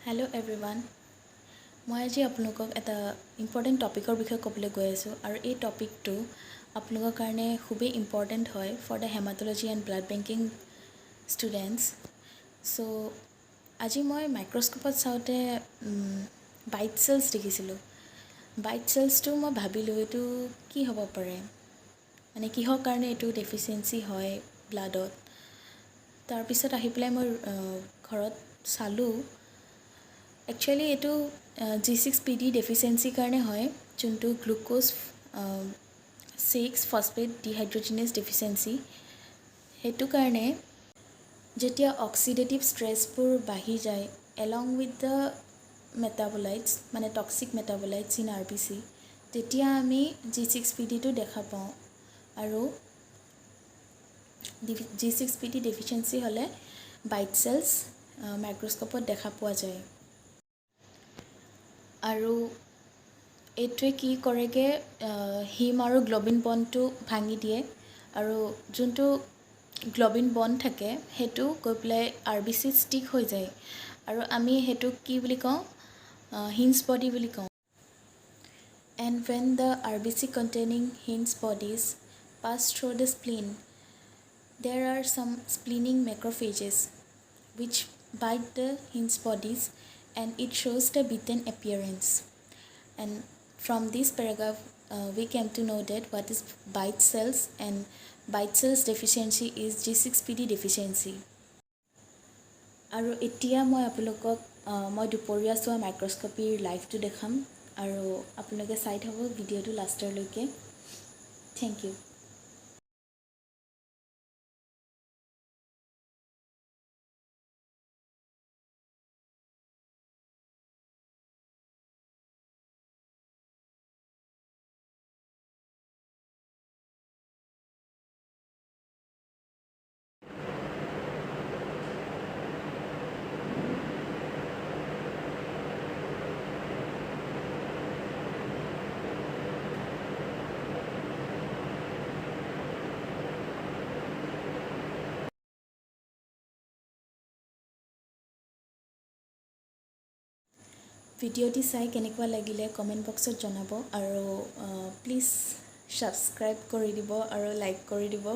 Hello everyone. মই আজি আপোনালোকক এটা ইম্পৰ্টেণ্ট টপিকৰ বিষয়ে ক'বলৈ গৈ আছোঁ আৰু এই টপিকটো আপোনালোকৰ কাৰণে খুবেই ইম্পৰ্টেণ্ট হয় for the hematology and blood banking students. So' আজি মই মাইক্ৰস্কোপত চাওঁতে বাইট চেলছ দেখিছিলোঁ। বাইট চেলছটো মই ভাবিলোঁ এইটো কি হ'ব পাৰে, মানে কিহৰ কাৰণে এইটো ডেফিচিয়েঞ্চি হয় ব্লাডত। তাৰপিছত আহি পেলাই মই ঘৰত চালোঁ। একচুৱেলি এইটো G6PD ডেফিচিয়েঞ্চিৰ কাৰণে হয়, যোনটো গ্লুক'জ 6 ফছফেট ডিহাইড্ৰজিনেজ ডেফিচিয়েঞ্চি। সেইটো কাৰণে যেতিয়া অক্সিডেটিভ ষ্ট্ৰেছবোৰ বাঢ়ি যায় এলং উইথ দ্য মেটাবলাইটছ, মানে টক্সিক মেটাবলাইটছ ইন RBC, তেতিয়া আমি G6PDটো দেখা পাওঁ। আৰু G6PD ডেফিচিয়েঞ্চি হ'লে বাইট চেলছ মাইক্ৰস্কোপত দেখা পোৱা যায়। আৰু এইটোৱে কি কৰেগৈ, হিম আৰু গ্ল'বিন বণ্ডটো ভাঙি দিয়ে, আৰু যোনটো গ্ল'বিন বণ্ড থাকে সেইটো গৈ পেলাই RBCত ষ্টিক হৈ যায়, আৰু আমি সেইটোক কি বুলি কওঁ, হিঞ্জ বডি বুলি কওঁ। And when the RBC containing hinge bodies pass through the spleen, there are some splenic macrophages which bite the hinge bodies, and it shows the beaten appearance. And from this paragraph we came to know that what is bite cells, and bite cells deficiency is G6PD deficiency. আৰু এতিয়া মই আপোনালোকক মই দুপৰীয়া চোৱা মাইক্ৰস্কপিৰ লাইভটো দেখাম, আৰু আপোনালোকে চাই থাকক ভিডিঅ'টো লাষ্টৰলৈকে। Thank U. ভিডিঅ'টি চাই কেনেকুৱা লাগিলে কমেণ্ট বক্সত জনাব, আৰু প্লিজ ছাবস্ক্ৰাইব কৰি দিব আৰু লাইক কৰি দিব।